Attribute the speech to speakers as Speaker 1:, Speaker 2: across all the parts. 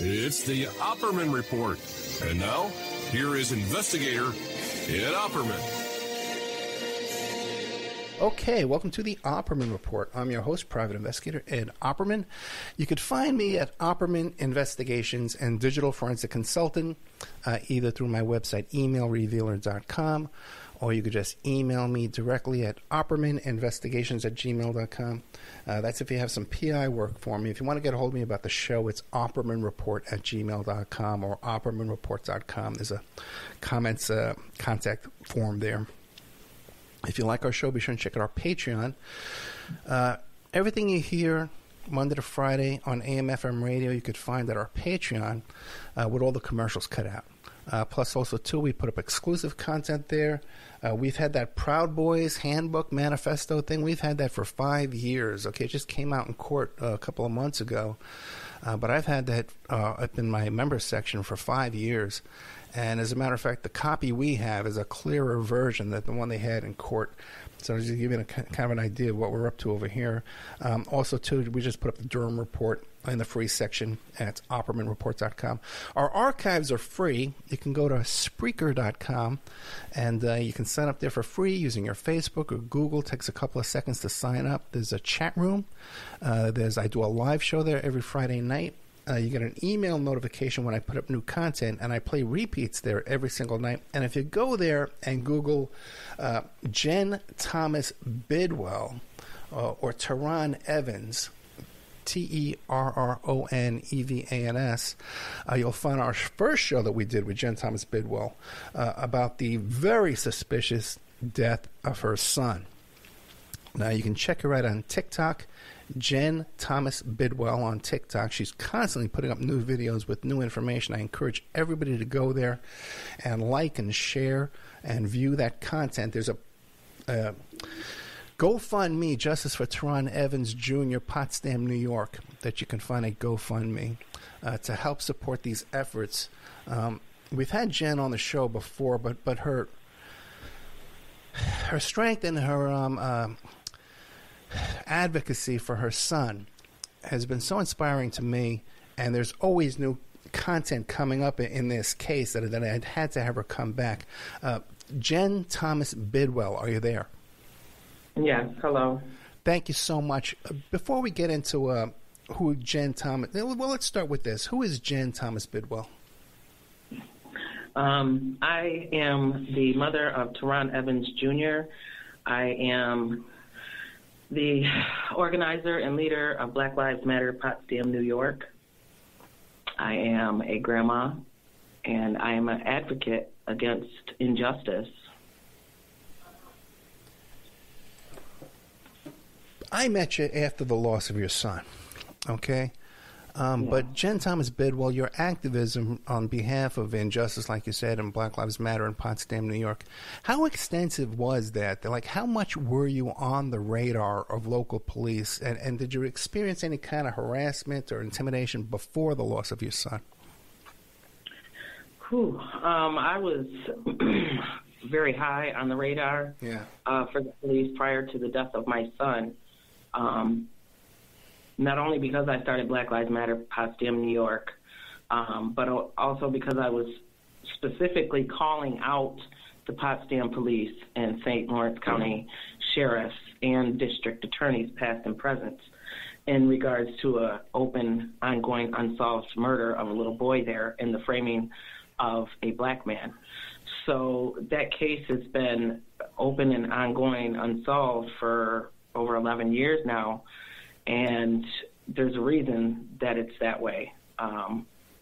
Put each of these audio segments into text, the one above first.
Speaker 1: It's the Opperman Report. And now, here is investigator Ed Opperman.
Speaker 2: Okay, welcome to the Opperman Report. I'm your host, Private Investigator Ed Opperman. You could find me at Opperman Investigations and Digital Forensic Consultant, either through my website, emailrevealer.com, or you could just email me directly at oppermaninvestigations@gmail.com. That's if you have some PI work for me. If you want to get a hold of me about the show, it's oppermanreport@gmail.com or oppermanreport.com. There's a comments contact form there. If you like our show, be sure and check out our Patreon. Everything you hear Monday to Friday on AM/FM radio, you could find at our Patreon with all the commercials cut out. Plus, also, too, we put up exclusive content there. We've had that Proud Boys Handbook Manifesto thing. We've had that for 5 years. Okay, it just came out in court a couple of months ago. But I've had that up in my members section for 5 years. And as a matter of fact, the copy we have is a clearer version than the one they had in court. So just to give you a kind of an idea of what we're up to over here. Also, too, we just put up the Durham Report in the free section at oppermanreport.com. Our archives are free. You can go to Spreaker.com, and you can sign up there for free using your Facebook or Google. It takes a couple of seconds to sign up. There's a chat room. I do a live show there every Friday night. You get an email notification when I put up new content, and I play repeats there every single night. And if you go there and Google Jen Thomas Bidwell or Terron Evans, TerronEvans, you'll find our first show that we did with Jen Thomas Bidwell about the very suspicious death of her son. Now, you can check her out on TikTok, Jen Thomas Bidwell on TikTok. She's constantly putting up new videos with new information. I encourage everybody to go there and like and share and view that content. There's a GoFundMe, Justice for Terron Evans Jr., Potsdam, New York, that you can find at GoFundMe to help support these efforts. We've had Jen on the show before, but her strength and her advocacy for her son has been so inspiring to me, and there's always new content coming up in this case that I had to have her come back. Jen Thomas Bidwell, are you there?
Speaker 3: Yes, hello.
Speaker 2: Thank you so much. Before we get into who Jen Thomas, well, let's start with this. Who is Jen Thomas Bidwell?
Speaker 3: I am the mother of Terron Evans Jr. I am the organizer and leader of Black Lives Matter Potsdam, New York. I am a grandma, and I am an advocate against injustice.
Speaker 2: I met you after the loss of your son, okay? But Jen Thomas Bidwell, your activism on behalf of injustice, like you said, and Black Lives Matter in Potsdam, New York, how extensive was that? Like, how much were you on the radar of local police? And did you experience any kind of harassment or intimidation before the loss of your son?
Speaker 3: I was very high on the radar for the police prior to the death of my son. Not only because I started Black Lives Matter Potsdam, New York, but also because I was specifically calling out the Potsdam police and St. Lawrence County sheriffs and district attorneys, past and present, in regards to an open, ongoing, unsolved murder of a little boy there in the framing of a black man. So that case has been open and ongoing, unsolved for over 11 years now. And there's a reason that it's that way.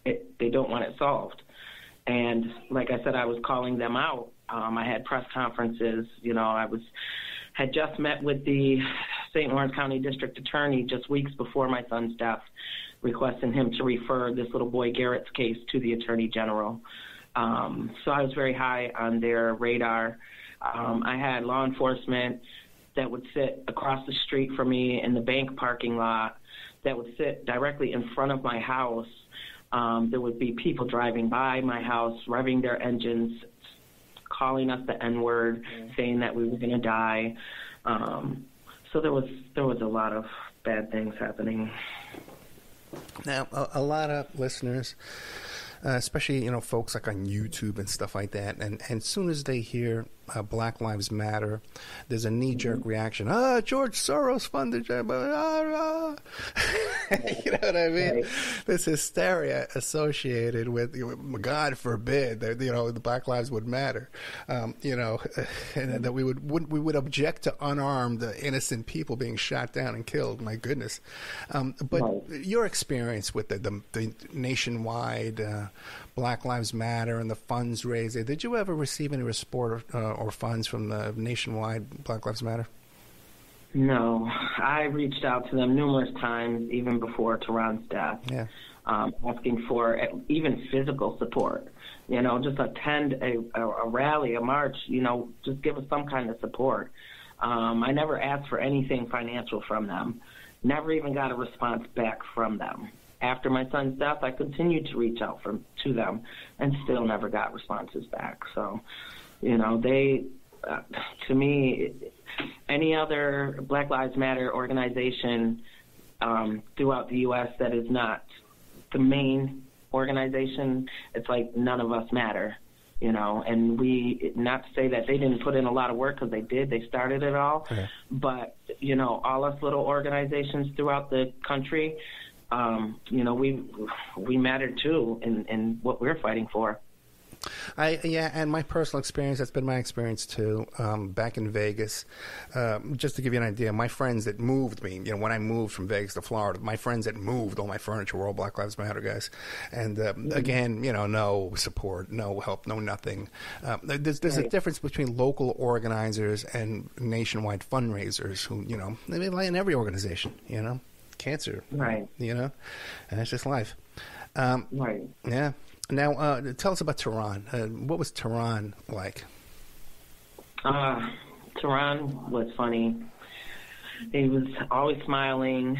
Speaker 3: They don't want it solved. And like I said, I was calling them out. I had press conferences. You know, had just met with the St. Lawrence County District Attorney just weeks before my son's death, requesting him to refer this little boy Garrett's case to the Attorney General. So I was very high on their radar. I had law enforcement that would sit across the street from me in the bank parking lot, that would sit directly in front of my house. There would be people driving by my house, revving their engines, calling us the N-word, saying that we were going to die. So there was a lot of bad things happening.
Speaker 2: Now, a lot of listeners, especially, folks like on YouTube and stuff like that, and as soon as they hear Black Lives Matter, there's a knee-jerk reaction. George Soros funded you know what I mean? Right. This hysteria associated with, God forbid, that the Black Lives would matter, and that we would object to unarmed, innocent people being shot down and killed. My goodness! But right. Your experience with the nationwide Black Lives Matter and the funds raised, did you ever receive any support or funds from the nationwide Black Lives Matter?
Speaker 3: No, I reached out to them numerous times, even before Terron's death, asking for even physical support. Just attend a rally, a march. Just give us some kind of support. I never asked for anything financial from them. Never even got a response back from them. After my son's death, I continued to reach out to them, and still never got responses back. So, they, to me, any other Black Lives Matter organization throughout the U.S. that is not the main organization, it's like none of us matter, and we, not to say that they didn't put in a lot of work, because they did, they started it all, but, all us little organizations throughout the country, we matter too in what we're fighting for.
Speaker 2: And my personal experience, that's been my experience too, back in Vegas. Just to give you an idea, my friends that moved me, when I moved from Vegas to Florida, my friends that moved all my furniture were all Black Lives Matter guys. And again, no support, no help, no nothing. There's a difference between local organizers and nationwide fundraisers who, they lie in every organization, cancer,
Speaker 3: right?
Speaker 2: And it's just life.
Speaker 3: Right.
Speaker 2: Yeah. Now, tell us about Terron. What was Terron like?
Speaker 3: Terron was funny. He was always smiling.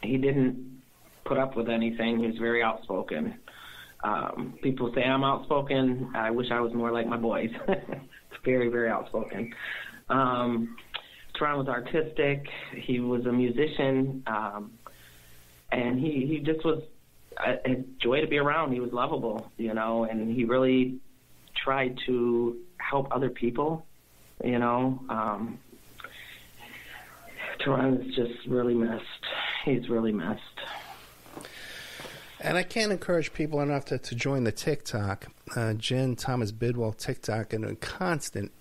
Speaker 3: He didn't put up with anything. He was very outspoken. People say I'm outspoken. I wish I was more like my boys. Very, very outspoken. Terron was artistic. He was a musician. And he just was a joy to be around. He was lovable, and he really tried to help other people, Terron is just really missed. He's really missed.
Speaker 2: And I can't encourage people enough to join the TikTok. Jen Thomas Bidwell TikTok, and a constant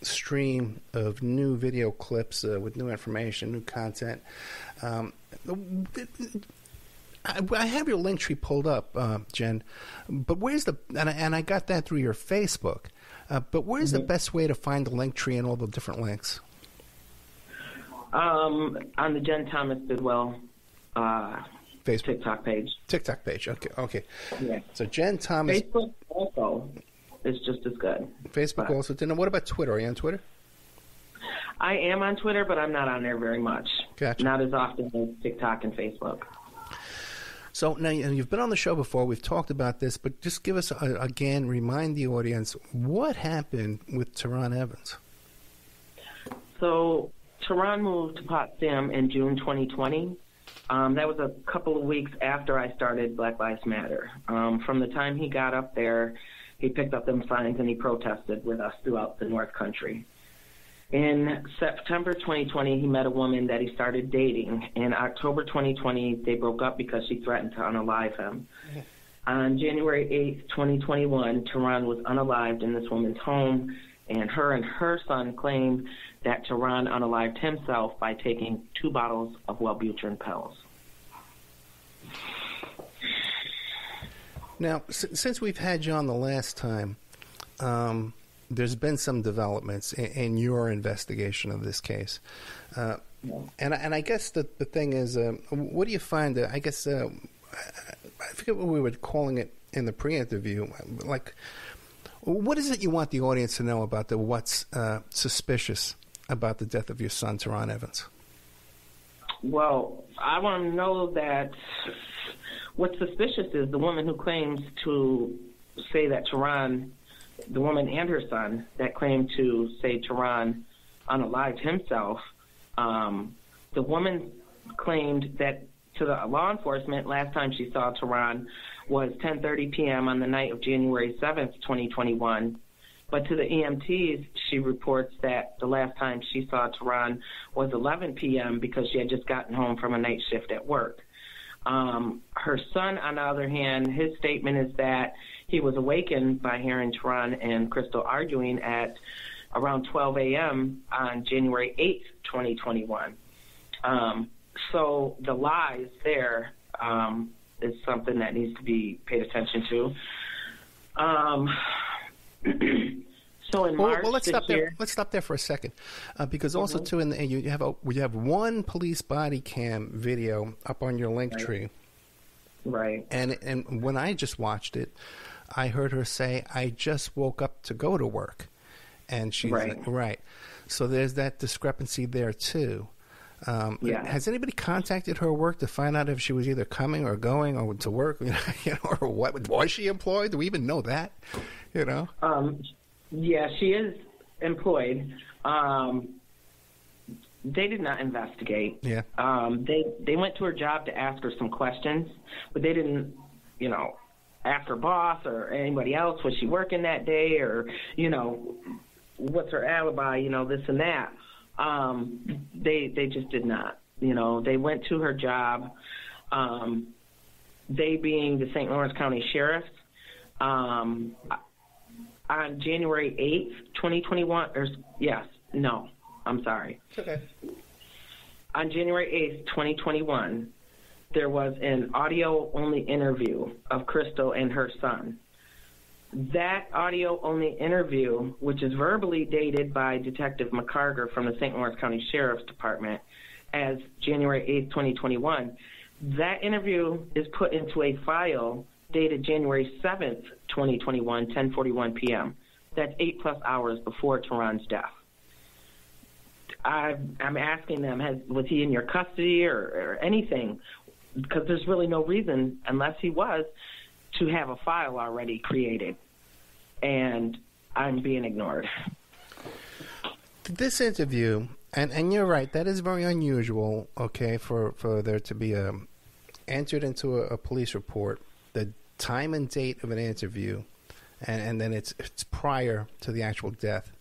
Speaker 2: stream of new video clips with new information, new content. I have your link tree pulled up, Jen, but where's and I got that through your Facebook, but where's the best way to find the link tree and all the different links?
Speaker 3: On the Jen Thomas Bidwell Facebook TikTok page.
Speaker 2: TikTok page, okay.
Speaker 3: Yeah.
Speaker 2: So Jen Thomas.
Speaker 3: Facebook also is just as good.
Speaker 2: Facebook also. Now, what about Twitter? Are you on Twitter?
Speaker 3: I am on Twitter, but I'm not on there very much.
Speaker 2: Gotcha.
Speaker 3: Not as often as TikTok and Facebook.
Speaker 2: So now you've been on the show before. We've talked about this, but just give us, again, remind the audience, what happened with Terron Evans?
Speaker 3: So Terron moved to Potsdam in June 2020. That was a couple of weeks after I started Black Lives Matter. From the time he got up there, he picked up them signs and he protested with us throughout the North Country. In September 2020, he met a woman that he started dating. In October 2020, they broke up because she threatened to unalive him. On January 8th, 2021, Terron was unalived in this woman's home, and her son claimed that Terron unalived himself by taking 2 bottles of Wellbutrin pills.
Speaker 2: Now, since we've had you on the last time, there's been some developments in your investigation of this case. And I guess the thing is, what do you find? I guess, I forget what we were calling it in the pre-interview. Like, what is it you want the audience to know about what's suspicious about the death of your son, Terron Evans?
Speaker 3: Well, I want to know that what's suspicious is the woman who claims to say that Terron, the woman and her son that claimed to say Terron unalived himself, the woman claimed that to the law enforcement, last time she saw Terron was 10:30 p.m. on the night of January 7th, 2021. But to the EMTs, she reports that the last time she saw Terron was 11 p.m. because she had just gotten home from a night shift at work. Her son, on the other hand, his statement is that he was awakened by hearing Terron and Crystal arguing at around 12 a.m. on January 8th, 2021. So the lies there is something that needs to be paid attention to. So in March,
Speaker 2: well, let's stop there. Let's stop there for a second, because also too, you have one police body cam video up on your link tree,
Speaker 3: right?
Speaker 2: And when I just watched it, I heard her say, "I just woke up to go to work," and she's right. So there's that discrepancy there too. Has anybody contacted her work to find out if she was either coming or going or to work, or what? Was she employed? Do we even know that?
Speaker 3: Yeah, she is employed. They did not investigate.
Speaker 2: Yeah.
Speaker 3: They went to her job to ask her some questions, but they didn't, ask her boss or anybody else, was she working that day, or, what's her alibi, this and that. They just did not. They went to her job. They being the St. Lawrence County Sheriff. On January 8th, 2021, I'm sorry.
Speaker 2: Okay.
Speaker 3: On January 8th, 2021, there was an audio-only interview of Crystal and her son. That audio-only interview, which is verbally dated by Detective McCarger from the St. Lawrence County Sheriff's Department as January 8th, 2021, that interview is put into a file dated January 7th, 2021, 10:41 p.m. That's 8+ hours before Terron's death. I'm asking them, was he in your custody or anything? Because there's really no reason, unless he was, to have a file already created. And I'm being ignored.
Speaker 2: This interview, and you're right, that is very unusual, okay, for there to be entered into a police report, the time and date of an interview, and then it's prior to the actual death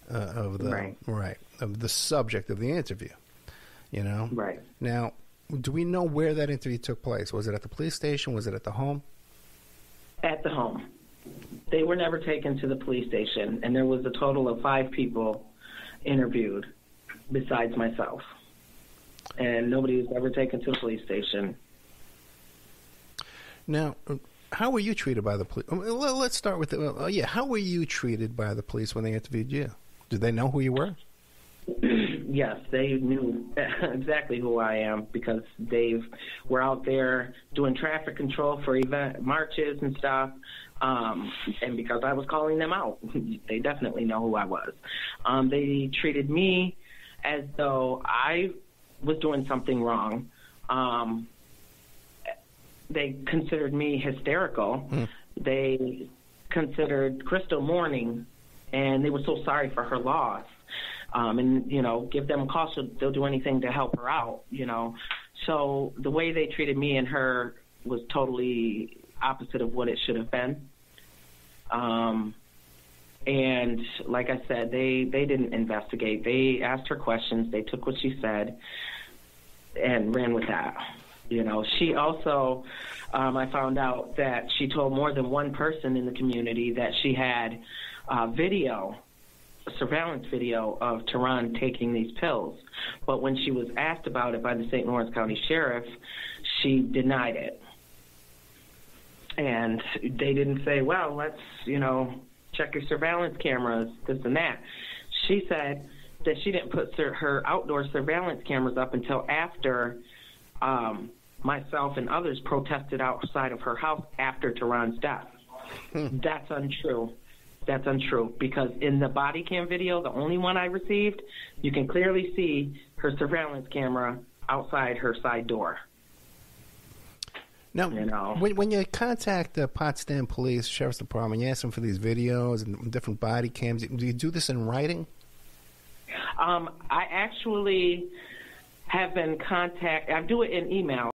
Speaker 2: of the subject of the interview.
Speaker 3: Right.
Speaker 2: Now, do we know where that interview took place? Was it at the police station? Was it at the home?
Speaker 3: At the home. They were never taken to the police station, and there was a total of 5 people interviewed besides myself, and nobody was ever taken to the police station.
Speaker 2: Now, how were you treated by the police? Let's start with how were you treated by the police when they interviewed you? Did they know who you were?
Speaker 3: Yes, they knew exactly who I am because they were out there doing traffic control for event marches and stuff, and because I was calling them out, they definitely know who I was. They treated me as though I was doing something wrong. They considered me hysterical. They considered Crystal mourning, and they were so sorry for her loss. And, give them a call so they'll do anything to help her out, So the way they treated me and her was totally opposite of what it should have been. And like I said, they didn't investigate. They asked her questions. They took what she said and ran with that. She also, I found out that she told more than one person in the community that she had surveillance video of Terron taking these pills. But when she was asked about it by the St. Lawrence County Sheriff, she denied it. And they didn't say, well, let's, check your surveillance cameras, this and that. She said that she didn't put her outdoor surveillance cameras up until after myself and others protested outside of her house after Terron's death. That's untrue. That's untrue because in the body cam video, the only one I received, you can clearly see her surveillance camera outside her side door.
Speaker 2: Now, when you contact the Potsdam Police Sheriff's Department, you ask them for these videos and different body cams. Do you do this in writing?
Speaker 3: I actually have been I do it in email.